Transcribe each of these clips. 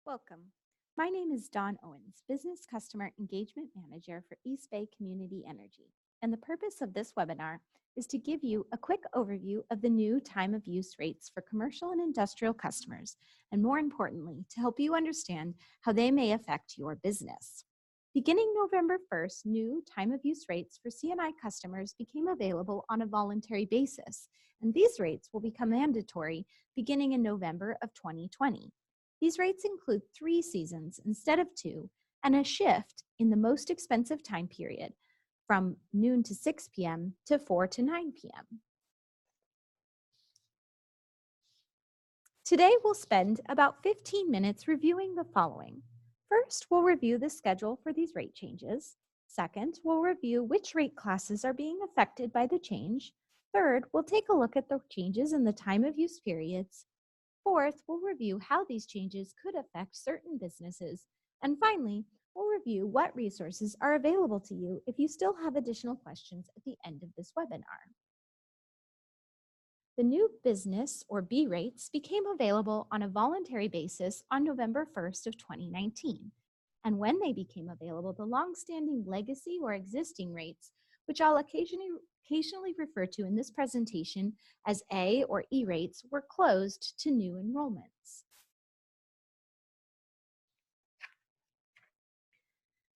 Welcome. My name is Dawn Owens, Business Customer Engagement Manager for East Bay Community Energy. And the purpose of this webinar is to give you a quick overview of the new time of use rates for commercial and industrial customers, and more importantly, to help you understand how they may affect your business. Beginning November 1st, new time of use rates for C&I customers became available on a voluntary basis, and these rates will become mandatory beginning in November of 2020. These rates include 3 seasons instead of 2, and a shift in the most expensive time period from noon to 6 p.m. to 4 to 9 p.m. Today, we'll spend about 15 minutes reviewing the following. First, we'll review the schedule for these rate changes. Second, we'll review which rate classes are being affected by the change. Third, we'll take a look at the changes in the time of use periods. Fourth, we'll review how these changes could affect certain businesses. And finally, we'll review what resources are available to you if you still have additional questions at the end of this webinar. The new business or B rates became available on a voluntary basis on November 1st of 2019. And when they became available, the longstanding legacy or existing rates, which I'll occasionally refer to in this presentation as A or E rates, were closed to new enrollments.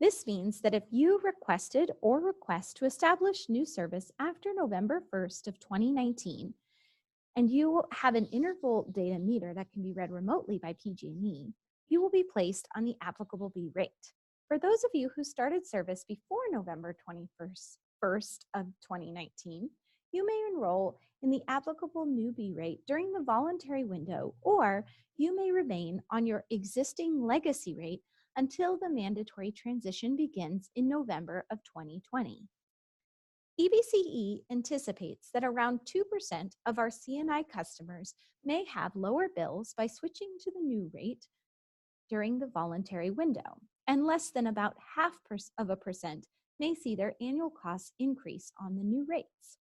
This means that if you requested or request to establish new service after November 1st of 2019, and you have an interval data meter that can be read remotely by PG&E, you will be placed on the applicable B rate. For those of you who started service before November 1st of 2019, you may enroll in the applicable new B rate during the voluntary window, or you may remain on your existing legacy rate until the mandatory transition begins in November of 2020. EBCE anticipates that around 2% of our C&I customers may have lower bills by switching to the new rate during the voluntary window, and less than about 0.5% may see their annual costs increase on the new rates.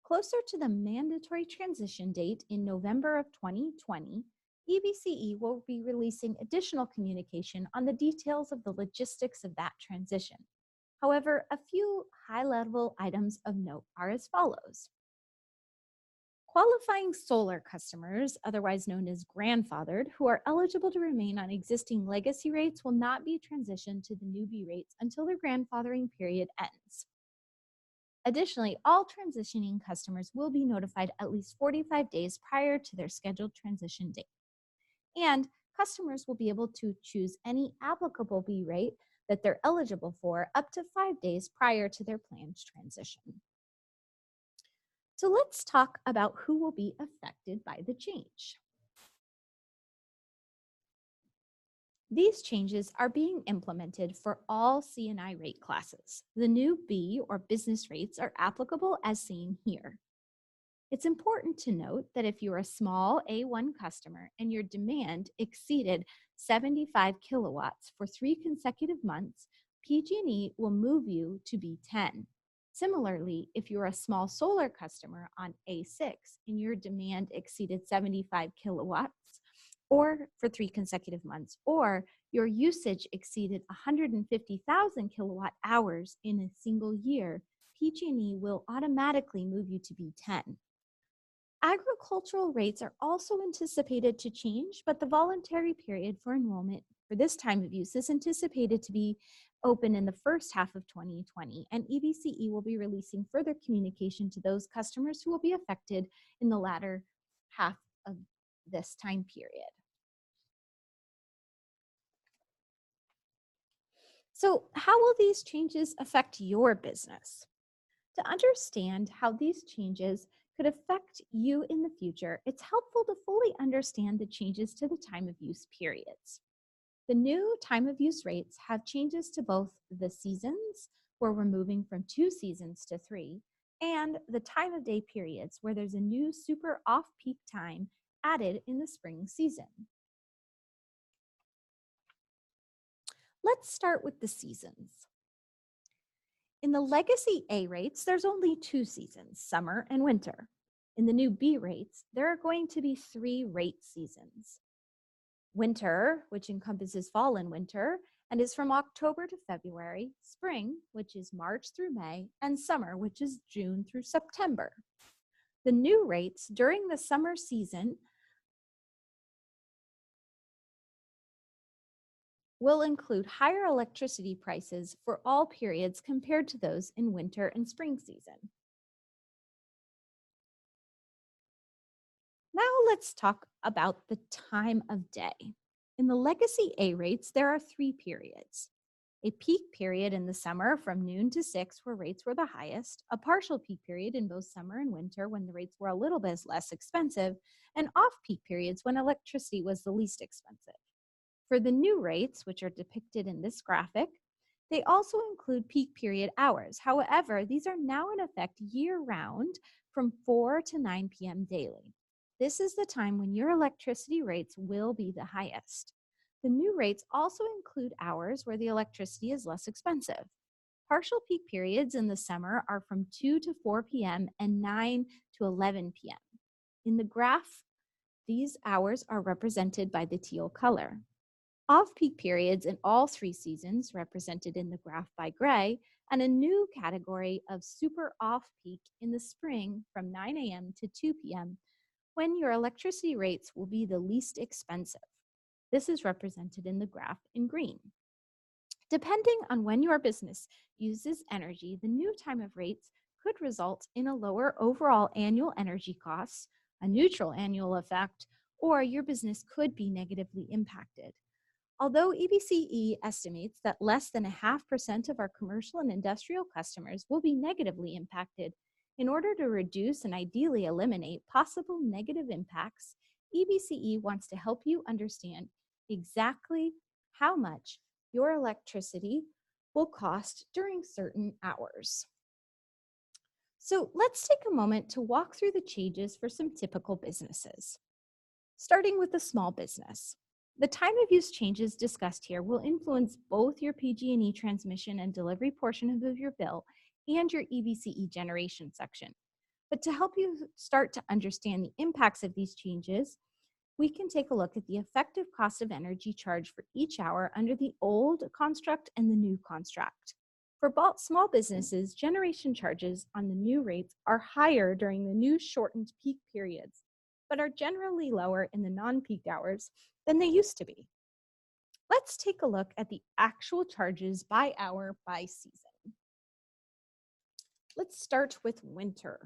Closer to the mandatory transition date in November of 2020, EBCE will be releasing additional communication on the details of the logistics of that transition. However, a few high-level items of note are as follows. Qualifying solar customers, otherwise known as grandfathered, who are eligible to remain on existing legacy rates will not be transitioned to the new B rates until their grandfathering period ends. Additionally, all transitioning customers will be notified at least 45 days prior to their scheduled transition date. And customers will be able to choose any applicable B rate that they're eligible for up to 5 days prior to their planned transition. So let's talk about who will be affected by the change. These changes are being implemented for all C&I rate classes. The new B or business rates are applicable as seen here. It's important to note that if you're a small A1 customer and your demand exceeded 75 kilowatts for 3 consecutive months, PG&E will move you to B10. Similarly, if you're a small solar customer on A6 and your demand exceeded 75 kilowatts or for 3 consecutive months, or your usage exceeded 150,000 kilowatt hours in a single year, PG&E will automatically move you to B10. Agricultural rates are also anticipated to change, but the voluntary period for enrollment for this time of use is anticipated to be open in the first half of 2020, and EBCE will be releasing further communication to those customers who will be affected in the latter half of this time period. So, how will these changes affect your business? To understand how these changes could affect you in the future, it's helpful to fully understand the changes to the time of use periods. The new time of use rates have changes to both the seasons, where we're moving from 2 seasons to 3, and the time of day periods, where there's a new super off-peak time added in the spring season. Let's start with the seasons. In the legacy A rates, there's only 2 seasons, summer and winter. In the new B rates, there are going to be 3 rate seasons. Winter, which encompasses fall and winter, and is from October to February, spring, which is March through May, and summer, which is June through September. The new rates during the summer season will include higher electricity prices for all periods compared to those in winter and spring season. Now let's talk about the time of day. In the legacy A rates, there are 3 periods. A peak period in the summer from noon to 6 where rates were the highest, a partial peak period in both summer and winter when the rates were a little bit less expensive, and off-peak periods when electricity was the least expensive. For the new rates, which are depicted in this graphic, they also include peak period hours. However, these are now in effect year-round from 4 to 9 p.m. daily. This is the time when your electricity rates will be the highest. The new rates also include hours where the electricity is less expensive. Partial peak periods in the summer are from 2 to 4 p.m. and 9 to 11 p.m. In the graph, these hours are represented by the teal color. Off-peak periods in all 3 seasons, represented in the graph by gray, and a new category of super off-peak in the spring from 9 a.m. to 2 p.m., when your electricity rates will be the least expensive. This is represented in the graph in green. Depending on when your business uses energy, the new time of rates could result in a lower overall annual energy costs, a neutral annual effect, or your business could be negatively impacted. Although EBCE estimates that less than 0.5% of our commercial and industrial customers will be negatively impacted, in order to reduce and ideally eliminate possible negative impacts, EBCE wants to help you understand exactly how much your electricity will cost during certain hours. So let's take a moment to walk through the changes for some typical businesses. Starting with a small business. The time of use changes discussed here will influence both your PG&E transmission and delivery portion of your bill and your EBCE generation section. But to help you start to understand the impacts of these changes, we can take a look at the effective cost of energy charged for each hour under the old construct and the new construct. For small businesses, generation charges on the new rates are higher during the new shortened peak periods, but are generally lower in the non-peak hours than they used to be. Let's take a look at the actual charges by hour by season. Let's start with winter.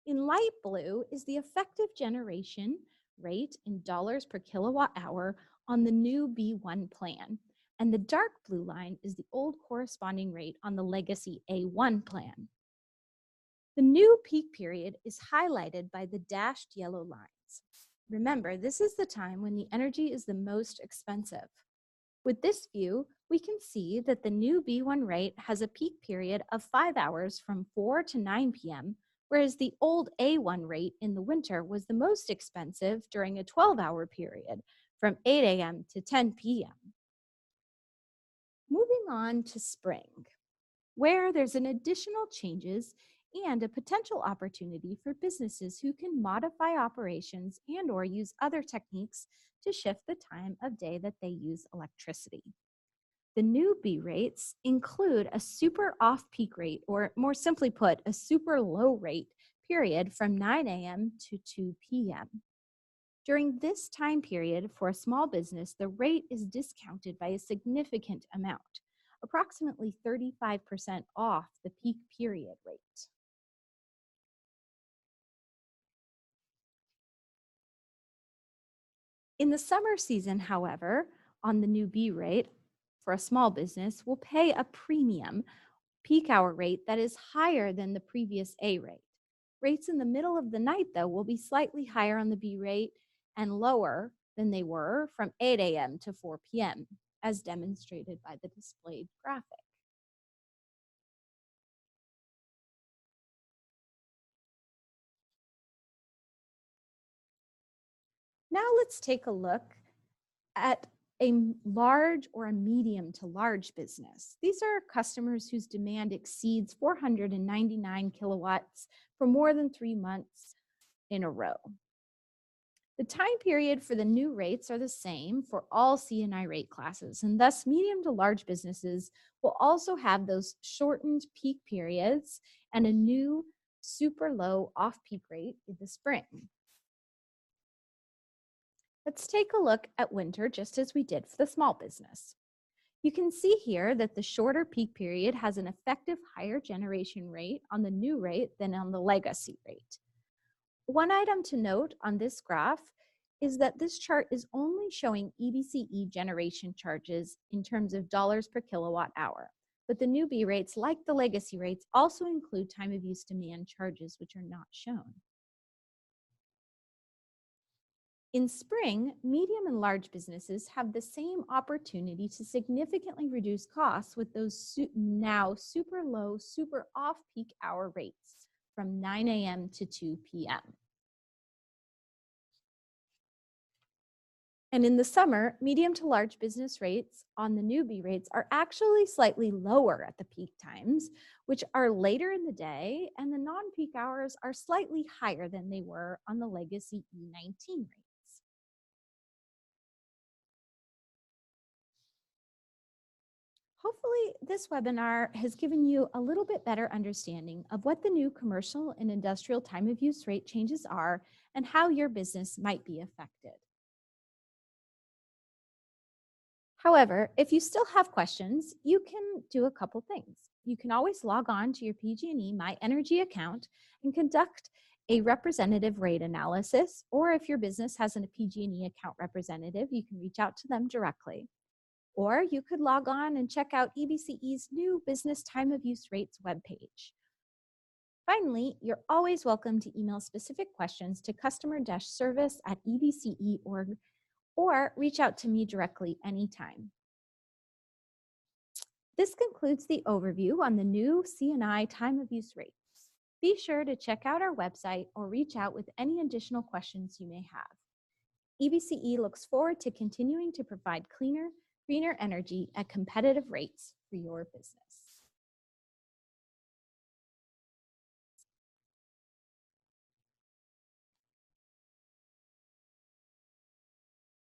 In light blue is the effective generation rate in dollars per kilowatt hour on the new B1 plan, and the dark blue line is the old corresponding rate on the legacy A1 plan. The new peak period is highlighted by the dashed yellow lines. Remember, this is the time when the energy is the most expensive. With this view, we can see that the new B1 rate has a peak period of 5 hours from 4 to 9 p.m., whereas the old A1 rate in the winter was the most expensive during a 12-hour period from 8 a.m. to 10 p.m. Moving on to spring, where there's an additional changes and a potential opportunity for businesses who can modify operations and or use other techniques to shift the time of day that they use electricity. The new B rates include a super off-peak rate, or more simply put, a super low rate period from 9 a.m. to 2 p.m. During this time period, for a small business, the rate is discounted by a significant amount, approximately 35% off the peak period rate. In the summer season, however, on the new B rate, for a small business, will pay a premium peak hour rate that is higher than the previous A rate. Rates in the middle of the night, though, will be slightly higher on the B rate and lower than they were from 8 a.m. to 4 p.m., as demonstrated by the displayed graphic. Now let's take a look at a large or a medium to large business. These are customers whose demand exceeds 499 kilowatts for more than 3 months in a row. The time period for the new rates are the same for all C&I rate classes, and thus medium to large businesses will also have those shortened peak periods and a new super low off-peak rate in the spring. Let's take a look at winter just as we did for the small business. You can see here that the shorter peak period has an effective higher generation rate on the new rate than on the legacy rate. One item to note on this graph is that this chart is only showing EBCE generation charges in terms of dollars per kilowatt hour. But the newbie rates, like the legacy rates, also include time of use demand charges, which are not shown. In spring, medium and large businesses have the same opportunity to significantly reduce costs with those now super low, super off-peak hour rates from 9 a.m. to 2 p.m. And in the summer, medium to large business rates on the newbie rates are actually slightly lower at the peak times, which are later in the day, and the non-peak hours are slightly higher than they were on the legacy E19 rates. Hopefully, this webinar has given you a little bit better understanding of what the new commercial and industrial time of use rate changes are and how your business might be affected. However, if you still have questions, you can do a couple things. You can always log on to your PG&E My Energy account and conduct a representative rate analysis, or if your business has a PG&E account representative, you can reach out to them directly. Or you could log on and check out EBCE's new Business Time of Use Rates webpage. Finally, you're always welcome to email specific questions to customer-service@ebce.org or reach out to me directly anytime. This concludes the overview on the new C&I time of use rates. Be sure to check out our website or reach out with any additional questions you may have. EBCE looks forward to continuing to provide cleaner, greener energy at competitive rates for your business.